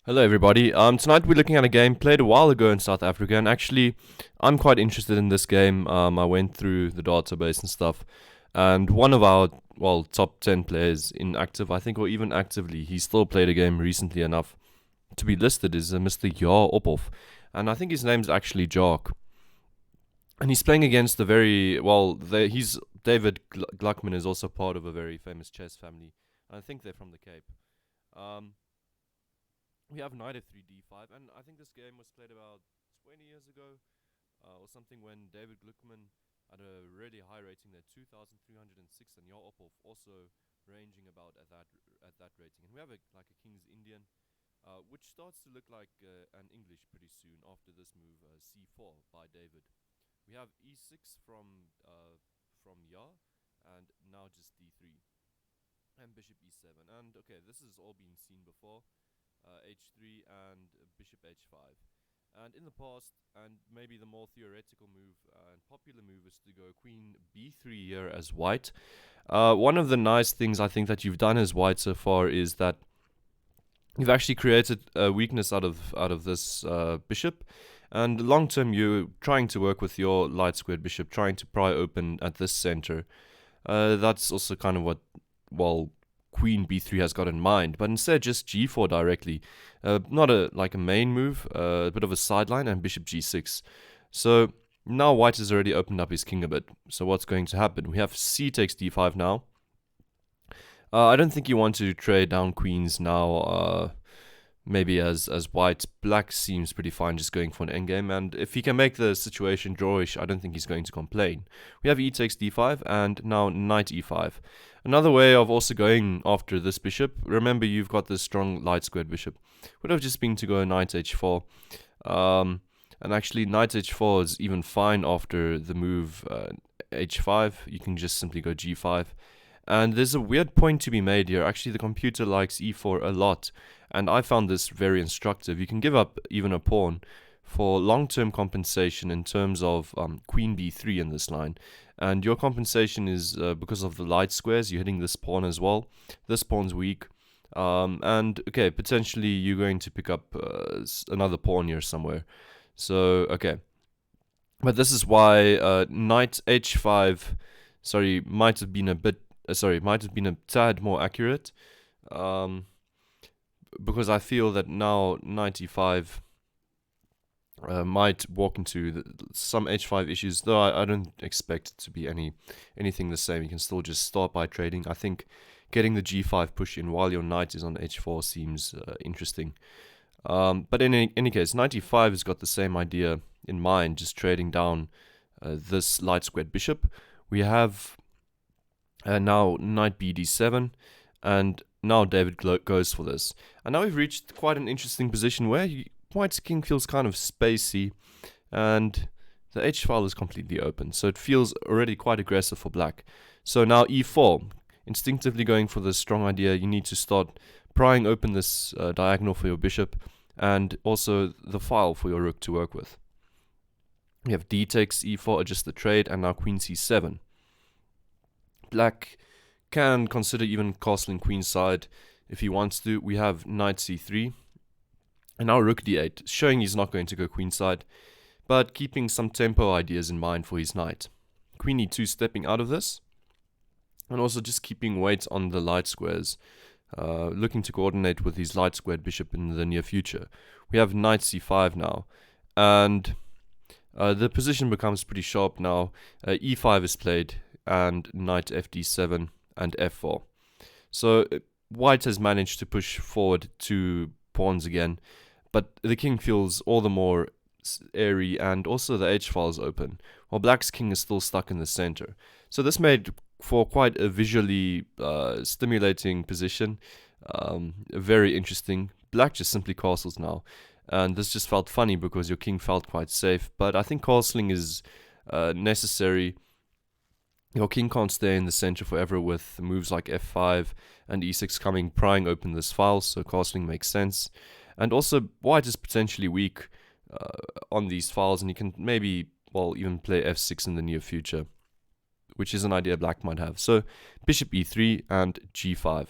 Hello, everybody. Tonight we're looking at a game played a while ago in South Africa, and actually, I'm quite interested in this game. I went through the database and stuff, and one of our top 10 players in active, I think, or even actively, he still played a game recently enough to be listed is Mr. Ja Ophoff, and I think his name's actually Jark, and he's playing against the very he's David Gluckman is also part of a very famous chess family. I think they're from the Cape. Um, we have knight f3 d5, and I think this game was played about 20 years ago or something when David Gluckman had a really high rating there, 2,306, and Ja Ophoff also ranging about at that rating. And we have like a King's Indian, which starts to look like an English pretty soon after this move, c4 by David. We have e6 from Ja, and now just d3 and bishop e7. And okay, this has all been seen before. H3 and bishop h5. And in the past, and maybe the more theoretical move and popular move is to go queen b3 here as white. One of the nice things I think that you've done as white so far is that you've actually created a weakness out of this bishop. And long term, you're trying to work with your light squared bishop, trying to pry open at this center. That's also kind of what, well, queen b3 has got in mind, but instead just g4 directly. Not a main move, a bit of a sideline, and bishop g6. So now white has already opened up his king a bit. So what's going to happen? We have c takes d5 now. I don't think you want to trade down queens now. Maybe as white. Black seems pretty fine just going for an endgame, and if he can make the situation drawish, I don't think he's going to complain. We have e takes d5, and now knight e5. Another way of also going after this bishop, remember you've got this strong light squared bishop, would have just been to go knight h4. And actually knight h4 is even fine after the move h5. You can just simply go g5. And there's a weird point to be made here. Actually, the computer likes e4 a lot, and I found this very instructive. You can give up even a pawn for long-term compensation in terms of queen b3 in this line. And your compensation is because of the light squares, you're hitting this pawn as well. This pawn's weak. And okay, potentially you're going to pick up another pawn here somewhere. So, okay. But this is why knight h5, sorry, might have been a tad more accurate, because I feel that now knight e5 might walk into some h5 issues, though I don't expect it to be anything the same. You can still just start by trading. I think getting the g5 push in while your knight is on h4 seems interesting. But in any case, knight e5 has got the same idea in mind, just trading down this light squared bishop. We have now knight b d7, and now David goes for this. And now we've reached quite an interesting position where white's king feels kind of spacey, and the h file is completely open. So it feels already quite aggressive for black. So now e4, instinctively going for the strong idea, you need to start prying open this diagonal for your bishop, and also the file for your rook to work with. We have d takes e4, adjust the trade, and now queen c7. Black can consider even castling queenside if he wants to. We have knight c3, and now rook d8, showing he's not going to go queenside, but keeping some tempo ideas in mind for his knight. Queen e2 stepping out of this, and also just keeping weight on the light squares, looking to coordinate with his light squared bishop in the near future. We have knight c5 now, and the position becomes pretty sharp now. E5 is played, and knight fd7 and f4. So white has managed to push forward 2 pawns again, but the king feels all the more airy, and also the h-file is open, while black's king is still stuck in the center. So this made for quite a visually stimulating position, very interesting. Black just simply castles now, and this just felt funny because your king felt quite safe, but I think castling is necessary. Your king can't stay in the center forever with moves like f5 and e6 coming, prying open this file, so castling makes sense. And also, white is potentially weak on these files, and you can maybe, even play f6 in the near future, which is an idea black might have. So, bishop e3 and g5.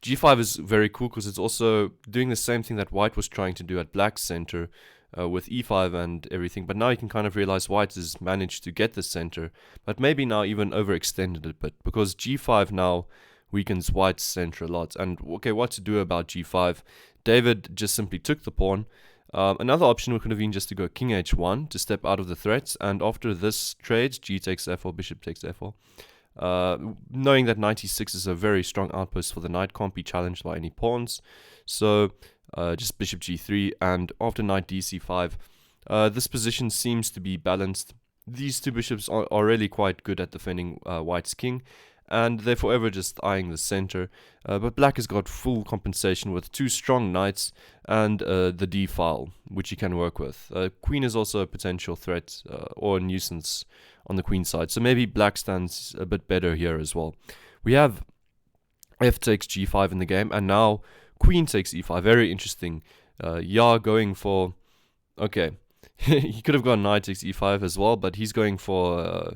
G5 is very cool because it's also doing the same thing that white was trying to do at black's center with e5 and everything. But now you can kind of realize white has managed to get the center, but maybe now even overextended it a bit because G5 now weakens white's center a lot. And okay, what to do about G5? David just simply took the pawn. Another option could have been just to go king h1 to step out of the threats, and after this trade, g takes f4, bishop takes f4. Knowing that knight e6 is a very strong outpost for the knight, can't be challenged by any pawns. So just bishop g3, and after knight dc5, this position seems to be balanced. These two bishops are really quite good at defending white's king, and they're forever just eyeing the center. But black has got full compensation with two strong knights and the d file, which he can work with. Queen is also a potential threat or a nuisance on the queen side, so maybe black stands a bit better here as well. We have f takes g5 in the game, and now queen takes e5. Very interesting. Ja going for... Okay, he could have gone knight takes e5 as well, but he's going for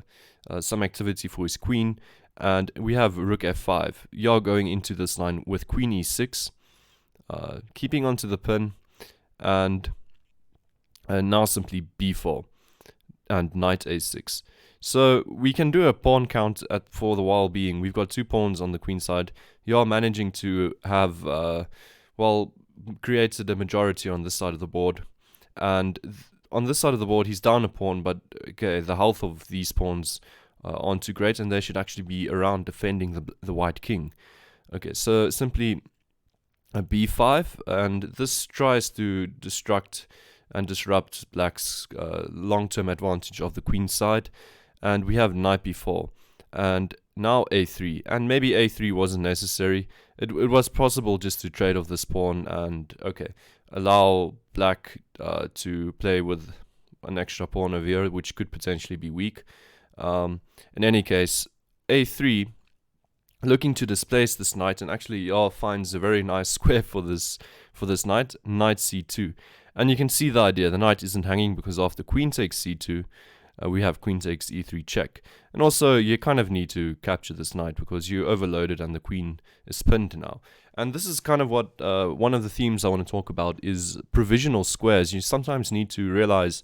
some activity for his queen. And we have rook f5. Ja going into this line with queen e6, keeping onto the pin, and now simply b4 and knight a6. So we can do a pawn count for the while being. We've got two pawns on the queen side. Ja managing to have, created a majority on this side of the board. And on this side of the board, he's down a pawn, but okay, the health of these pawns aren't too great, and they should actually be around defending the white king. Okay, so simply a b5, and this tries to destruct and disrupt black's long-term advantage of the queen side. And we have knight b4, and now a3, and maybe a3 wasn't necessary. It was possible just to trade off this pawn and, okay, allow black to play with an extra pawn over here, which could potentially be weak. In any case, a3, looking to displace this knight, and actually Ja finds a very nice square for this knight, knight c2. And you can see the idea. The knight isn't hanging because after queen takes c2, we have queen takes e3 check. And also, you kind of need to capture this knight because you overloaded and the queen is pinned now. And this is kind of what one of the themes I want to talk about is provisional squares. You sometimes need to realize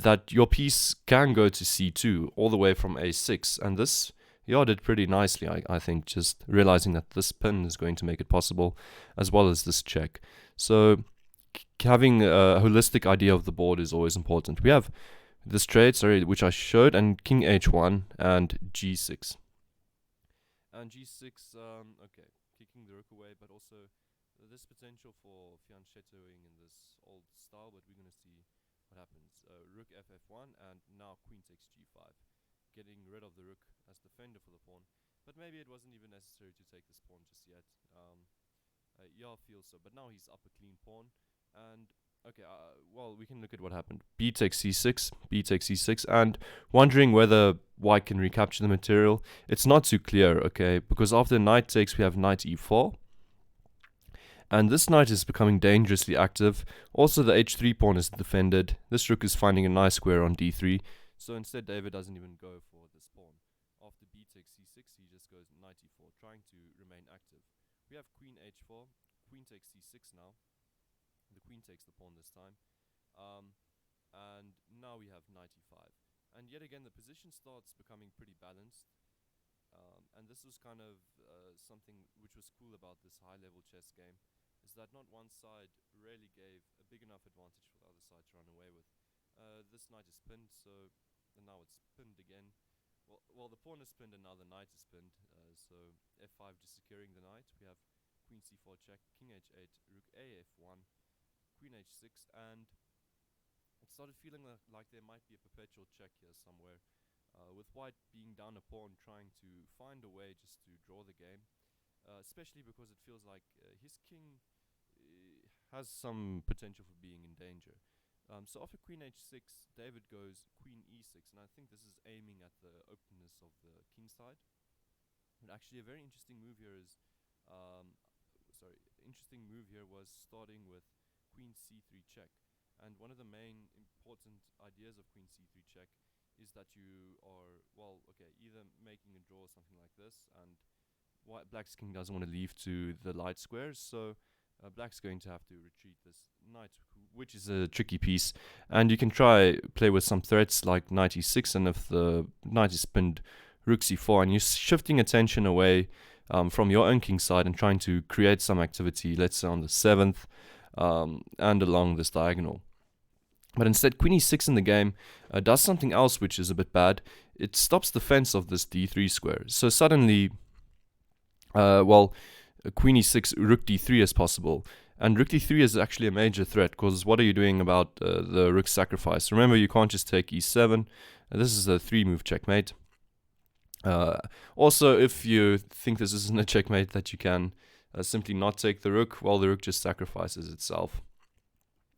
that your piece can go to c2 all the way from a6. And this, Ja did pretty nicely, I think, just realizing that this pin is going to make it possible, as well as this check. So having a holistic idea of the board is always important. We have this trade, which I showed, and king h1 and g6. And g6, okay, kicking the rook away, but also this potential for fianchettoing in this old style, but we're going to see what happens. Rook ff1, and now queen takes g5, getting rid of the rook as defender for the pawn. But maybe it wasn't even necessary to take this pawn just yet. Ja feels so, but now he's up a clean pawn, and okay, well, we can look at what happened. B takes c6, b takes c6, and wondering whether white can recapture the material. It's not too clear, okay, because after knight takes, we have knight e4. And this knight is becoming dangerously active. Also, the h3 pawn is defended. This rook is finding a nice square on d3. So instead, David doesn't even go for this pawn. After b takes c6, he just goes knight e4, trying to remain active. We have queen h4, queen takes c6 now. The queen takes the pawn this time. And now we have knight e5. And yet again, the position starts becoming pretty balanced. And this was kind of something which was cool about this high-level chess game, is that not one side really gave a big enough advantage for the other side to run away with. This knight is pinned, so now it's pinned again. Well, the pawn is pinned and now the knight is pinned. So f5 just securing the knight. We have queen c4 check, king h8, rook a f1, queen h6, and it started feeling like there might be a perpetual check here somewhere, with white being down a pawn, trying to find a way just to draw the game, especially because it feels like his king has some potential for being in danger. So after queen h6, David goes queen e6, and I think this is aiming at the openness of the king side. But actually, a very interesting move here is, was starting with queen c3 check. And one of the main important ideas of queen c3 check is that you are, either making a draw or something like this, and Black's king doesn't want to leave to the light squares, so Black's going to have to retreat this knight, which is a tricky piece. And you can try play with some threats like knight e6, and if the knight is pinned, rook c4, and you're shifting attention away from your own king side and trying to create some activity, let's say on the 7th, and along this diagonal. But instead, queen e6 in the game does something else which is a bit bad. It stops the fence of this d3 square. So suddenly, queen e6, rook d3 is possible. And rook d3 is actually a major threat, because what are you doing about the rook sacrifice? Remember, you can't just take e7. This is a 3-move checkmate. Also, if you think this isn't a checkmate, that you can simply not take the rook, well, the rook just sacrifices itself.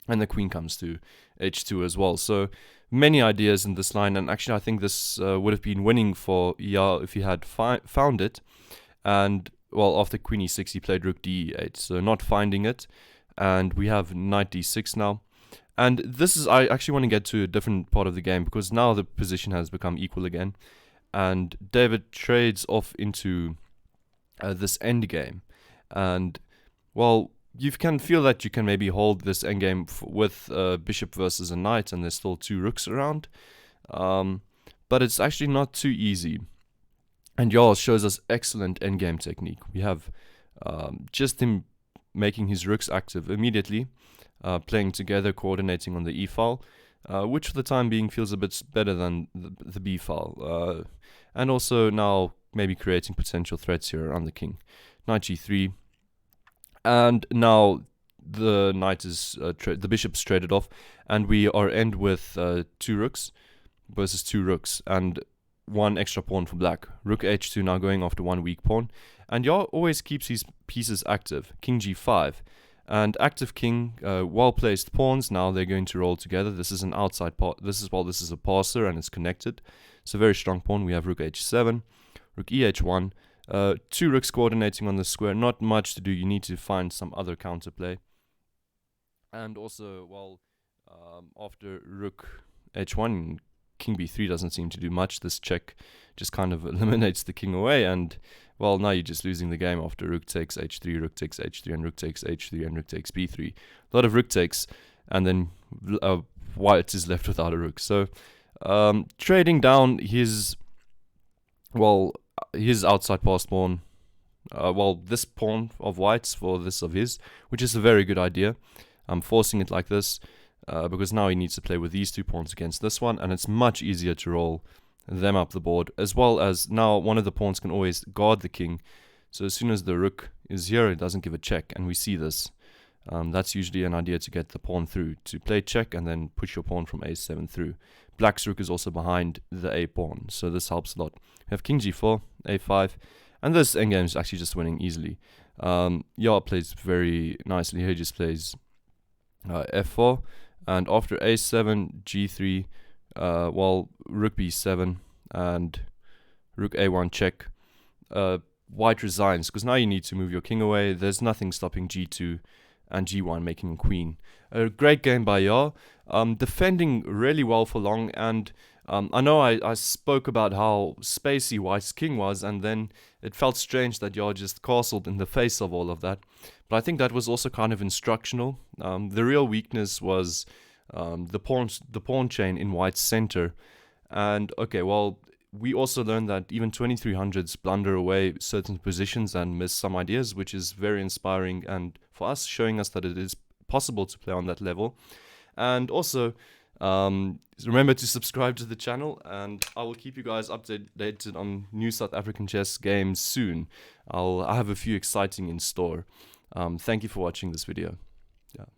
And the queen comes to h2 as well. So many ideas in this line, and actually I think this would have been winning for Ja if he had found it. And well, after queen e6 he played rook d8, so not finding it, and we have knight d6 now. And this is, I actually want to get to a different part of the game, because now the position has become equal again, and David trades off into this endgame. And well, you can feel that you can maybe hold this endgame with bishop versus a knight, and there's still 2 rooks around. But it's actually not too easy. And Ja shows us excellent endgame technique. We have just him making his rooks active immediately, playing together, coordinating on the e file, which for the time being feels a bit better than the b file. And also now maybe creating potential threats here around the king. Knight g3. And now the knight is the bishop's traded off, and we are end with 2 rooks versus 2 rooks, and 1 extra pawn for black. Rook h2 now going after 1 weak pawn, and Ja always keeps his pieces active. King g5, and active king, well placed pawns. Now they're going to roll together. This is an outside part. This is a passer and it's connected. It's a very strong pawn. We have rook h7, rook eh1. 2 rooks coordinating on the square. Not much to do. You need to find some other counterplay. And also, well, after rook h1, king b3 doesn't seem to do much. This check just kind of eliminates the king away, and well, now you're just losing the game after rook takes h3, rook takes h3, and rook takes h3, and rook takes b3. A lot of rook takes, and then white is left without a rook. So trading down his outside pass pawn, this pawn of white's for this of his, which is a very good idea. I'm forcing it like this because now he needs to play with these 2 pawns against this one, and it's much easier to roll them up the board, as well as now one of the pawns can always guard the king. So as soon as the rook is here, it doesn't give a check, and we see this. That's usually an idea to get the pawn through, to play check and then push your pawn from a7 through. Black's rook is also behind the a pawn, so this helps a lot. We have king g4, a5, and this endgame is actually just winning easily. Ja plays very nicely here. He just plays f4, and after a7, g3, rook b7 and rook a1 check. White resigns, because now you need to move your king away. There's nothing stopping g2 and g1 making a queen. A great game by Ja, defending really well for long. And I know I spoke about how spacey White's king was, and then it felt strange that Ja just castled in the face of all of that. But I think that was also kind of instructional. The real weakness was the pawn chain in White's center. And okay, well, we also learned that even 2300s blunder away certain positions and miss some ideas, which is very inspiring, and for us, showing us that it is possible to play on that level. And also, remember to subscribe to the channel, and I will keep you guys updated on new South African chess games soon. I have a few exciting in store. Thank you for watching this video. Yeah.